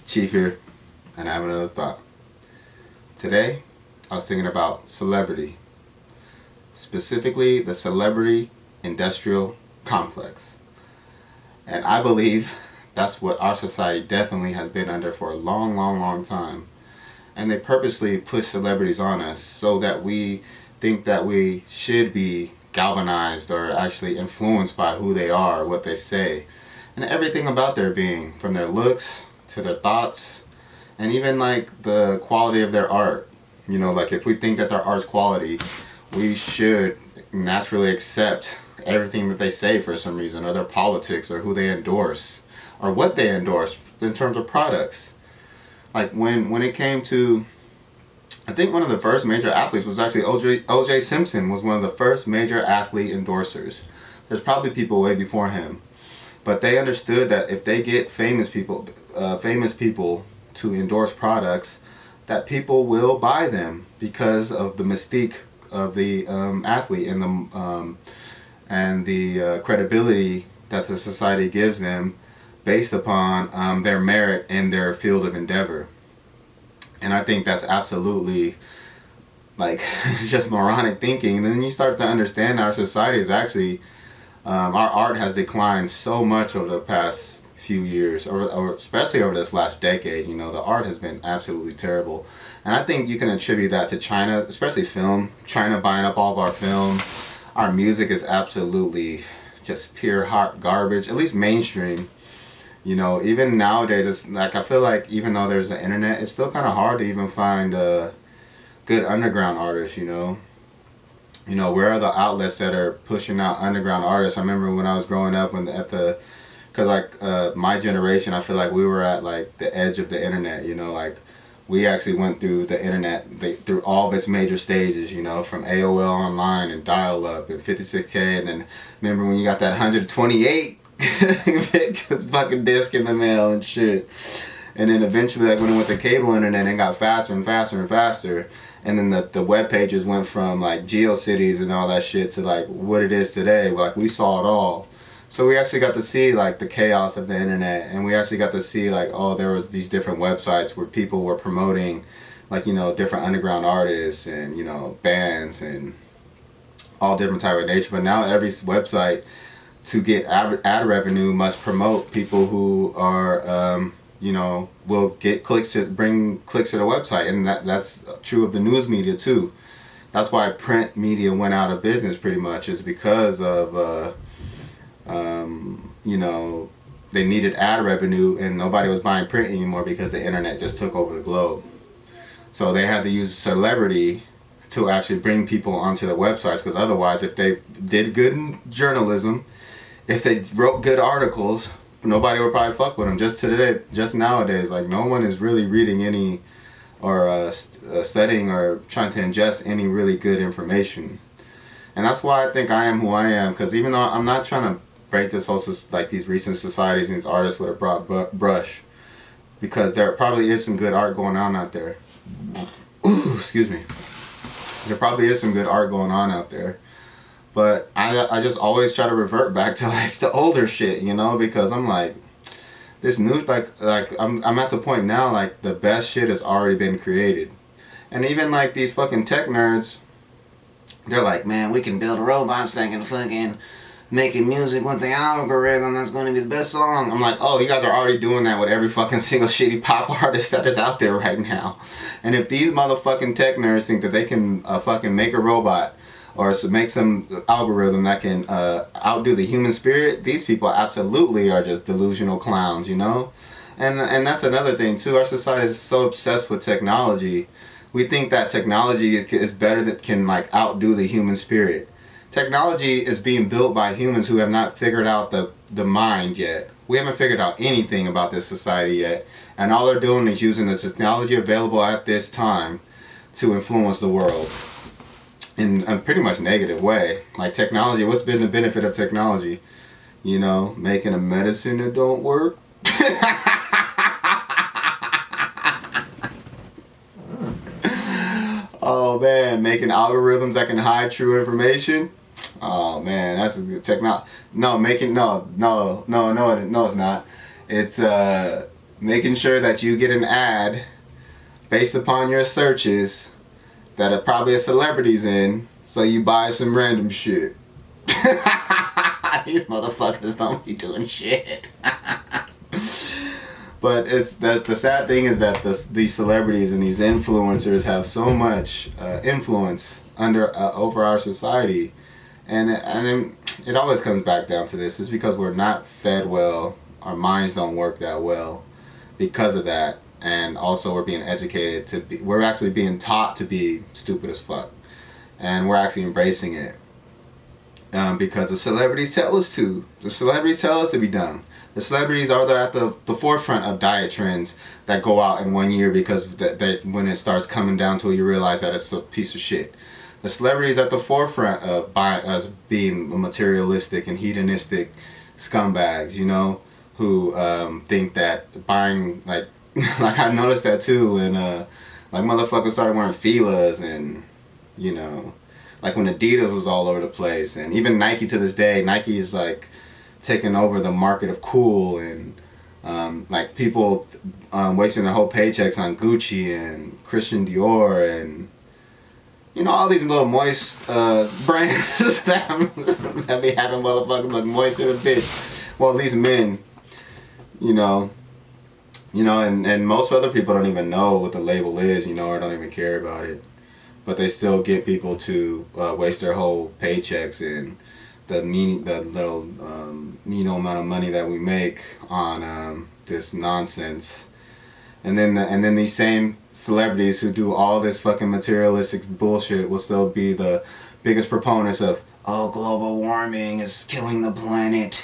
Chief here, and I have another thought. Today, I was thinking about celebrity, specifically the celebrity industrial complex. And I believe that's what our society definitely has been under for a long, long, long time. And they purposely push celebrities on us so that we think that we should be galvanized or actually influenced by who they are, what they say, and everything about their being, from their looks to their thoughts, and even like the quality of their art. You know, like if we think that their art's quality, we should naturally accept everything that they say for some reason, or their politics, or who they endorse, or what they endorse in terms of products. Like when it came to, I think one of the first major athletes was actually O.J. Simpson was one of the first major athlete endorsers. There's probably people way before him, but they understood that if they get famous people to endorse products, that people will buy them because of the mystique of the athlete and the credibility that the society gives them based upon their merit in their field of endeavor. And I think that's absolutely like just moronic thinking. And then you start to understand our society is actually, our art has declined so much over the past few years, or especially over this last decade. You know, the art has been absolutely terrible. And I think you can attribute that to China, especially film. China buying up all of our film. Our music is absolutely just pure hot garbage, at least mainstream. You know, even nowadays, it's like, I feel like even though there's the internet, it's still kind of hard to even find good underground artists, you know. You know, where are the outlets that are pushing out underground artists? I remember when I was growing up, because like my generation, I feel like we were at like the edge of the internet, you know, like we actually went through the internet, through all of its major stages, you know, from AOL online and dial-up and 56K, and then remember when you got that 128 fucking disc in the mail and shit. And then eventually like when it went to cable internet, it got faster and faster and faster. And then the web pages went from like GeoCities and all that shit to like what it is today. Like we saw it all. So we actually got to see like the chaos of the internet, and we actually got to see like, oh, there was these different websites where people were promoting like, you know, different underground artists and, you know, bands and all different type of nature. But now every website, to get ad revenue, must promote people who are, you know, will get clicks to bring clicks to the website. And that's true of the news media too. That's why print media went out of business pretty much, is because of, you know, they needed ad revenue and nobody was buying print anymore because the internet just took over the globe. So they had to use celebrity to actually bring people onto the websites, because otherwise if they did good in journalism, if they wrote good articles, nobody would probably fuck with them. Just nowadays, like no one is really reading any or studying or trying to ingest any really good information. And that's why I think I am who I am, because even though I'm not trying to break this whole, like these recent societies and these artists with a broad brush, because there probably is some good art going on out there. Ooh, excuse me. There probably is some good art going on out there. But I just always try to revert back to like the older shit, you know, because I'm like, this new, like I'm at the point now, like the best shit has already been created. And even like these fucking tech nerds, they're like, man, we can build robots that can fucking making music with the algorithm that's going to be the best song. I'm like, oh, you guys are already doing that with every fucking single shitty pop artist that is out there right now. And if these motherfucking tech nerds think that they can fucking make a robot or make some algorithm that can outdo the human spirit, these people absolutely are just delusional clowns, you know? And that's another thing too. Our society is so obsessed with technology. We think that technology is better, that can like outdo the human spirit. Technology is being built by humans who have not figured out the mind yet. We haven't figured out anything about this society yet. And all they're doing is using the technology available at this time to influence the world in a pretty much negative way. Like technology, what's been the benefit of technology? You know, making a medicine that don't work. Oh man, making algorithms that can hide true information. Oh man, that's a good technology. No, it's not. It's making sure that you get an ad based upon your searches that are probably a celebrity's in, so you buy some random shit. These motherfuckers don't be doing shit. But it's the sad thing is that these celebrities and these influencers have so much influence over our society, and it always comes back down to this. It's because we're not fed well. Our minds don't work that well because of that, and also we're being educated to be. We're actually being taught to be stupid as fuck, and we're actually embracing it because the celebrities tell us to. The celebrities tell us to be dumb. The celebrities are at the forefront of diet trends that go out in 1 year because when it starts coming down to it, you realize that it's a piece of shit. The celebrities at the forefront of us being materialistic and hedonistic scumbags, you know, who think that buying, like I noticed that too, and like motherfuckers started wearing Fila's, and you know, like when Adidas was all over the place, and even Nike to this day. Nike is like taking over the market of cool, and like people wasting their whole paychecks on Gucci and Christian Dior, and you know, all these little moist brands that be having motherfuckers look moist in a bitch. Well, these men, you know, and most other people don't even know what the label is, you know, or don't even care about it, but they still get people to waste their whole paychecks and the little amount of money that we make on this nonsense, and then these same celebrities who do all this fucking materialistic bullshit will still be the biggest proponents of, oh, global warming is killing the planet,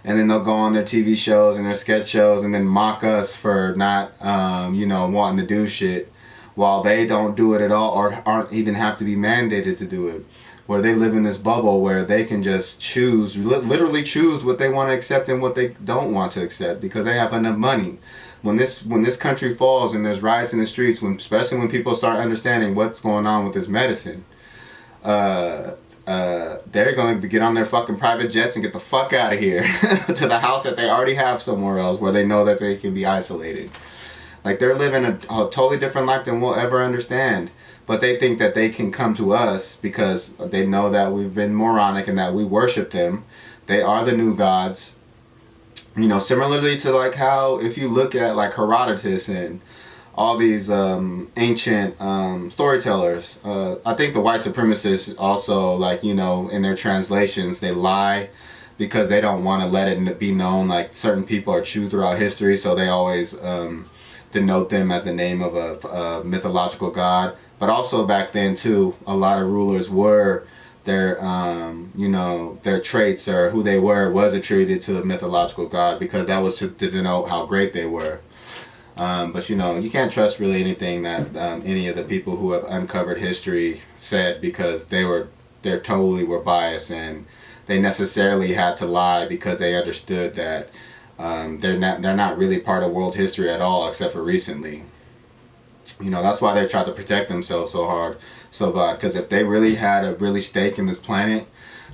and then they'll go on their TV shows and their sketch shows and then mock us for not wanting to do shit, while they don't do it at all or aren't even have to be mandated to do it. Where they live in this bubble where they can just choose, literally choose what they want to accept and what they don't want to accept because they have enough money. When this country falls and there's riots in the streets, especially when people start understanding what's going on with this medicine, they're going to get on their fucking private jets and get the fuck out of here to the house that they already have somewhere else where they know that they can be isolated. Like, they're living a totally different life than we'll ever understand. But they think that they can come to us because they know that we've been moronic and that we worship them. They are the new gods. You know, similarly to like how if you look at like Herodotus and all these ancient storytellers, I think the white supremacists also, like, you know, in their translations, they lie because they don't want to let it be known like certain people are true throughout history, so they always denote them as the name of a mythological god. But also back then too, a lot of rulers were their their traits or who they were was attributed to a mythological god because that was to denote how great they were. But you know, you can't trust really anything that any of the people who have uncovered history said because they totally were biased, and they necessarily had to lie because they understood that they're not really part of world history at all except for recently. You know, that's why they tried to protect themselves so bad, because if they really had a really stake in this planet,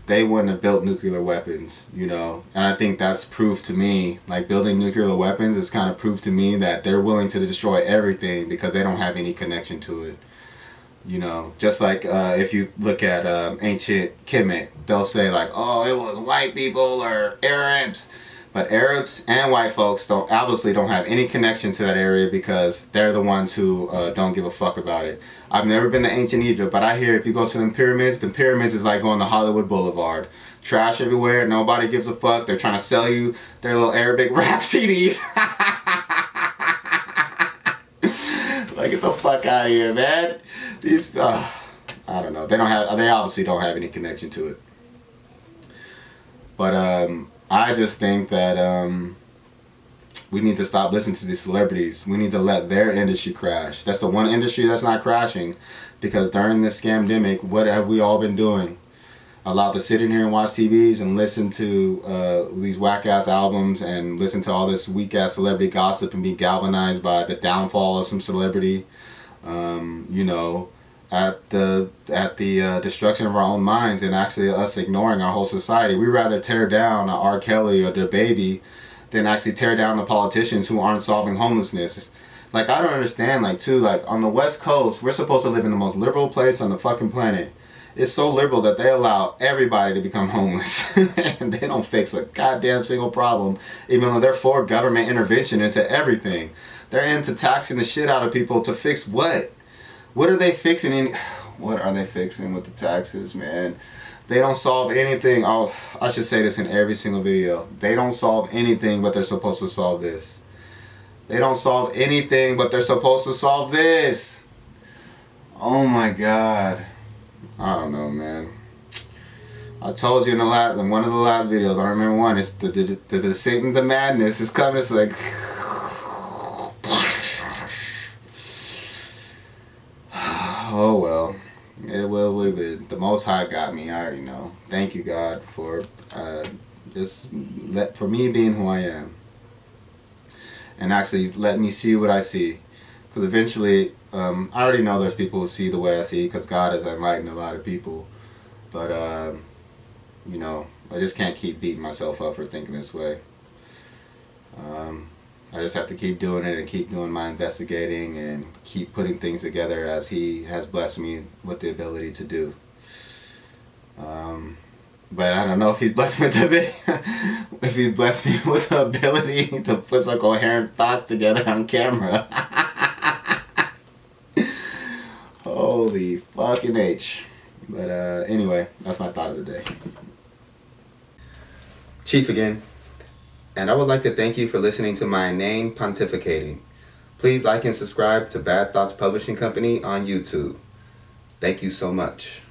they wouldn't have built nuclear weapons, you know. And I think that's proof to me, like building nuclear weapons is kind of proof to me that they're willing to destroy everything because they don't have any connection to it. You know, just like if you look at ancient Kemet, they'll say like, oh, it was white people or Arabs. But Arabs and white folks obviously don't have any connection to that area because they're the ones who don't give a fuck about it. I've never been to ancient Egypt, but I hear if you go to the pyramids is like going to Hollywood Boulevard. Trash everywhere, nobody gives a fuck. They're trying to sell you their little Arabic rap CDs. Like, get the fuck out of here, man. These, I don't know. They obviously don't have any connection to it. But I just think that we need to stop listening to these celebrities. We need to let their industry crash. That's the one industry that's not crashing, because during this scamdemic, what have we all been doing? Allowed to sit in here and watch TVs and listen to these whack-ass albums and listen to all this weak-ass celebrity gossip and be galvanized by the downfall of some celebrity. You know, at the destruction of our own minds and actually us ignoring our whole society. We rather tear down a R. Kelly or the Baby than actually tear down the politicians who aren't solving homelessness. Like, I don't understand, like, too, like, on the West Coast, we're supposed to live in the most liberal place on the fucking planet. It's so liberal that they allow everybody to become homeless. And they don't fix a goddamn single problem, even though they're for government intervention into everything. They're into taxing the shit out of people to fix what? What are they fixing? What are they fixing with the taxes, man? They don't solve anything. I should say this in every single video. They don't solve anything, but they're supposed to solve this. They don't solve anything, but they're supposed to solve this. Oh my God. I don't know, man. I told you in one of the last videos, I don't remember one, it's the Satan, the madness is coming. It's like, oh well. It will be. The Most High got me, I already know. Thank you, God, for for me being who I am. And actually let me see what I see. Because eventually, I already know there's people who see the way I see, because God has enlightened a lot of people. But, you know, I just can't keep beating myself up for thinking this way. I just have to keep doing it and keep doing my investigating and keep putting things together as He has blessed me with the ability to do. But I don't know if He's blessed me if He's blessed me with the ability to put some coherent thoughts together on camera. Holy fucking H. But anyway, that's my thought of the day. Chief again. And I would like to thank you for listening to my inane pontificating. Please like and subscribe to Bad Thoughts Publishing Company on YouTube. Thank you so much.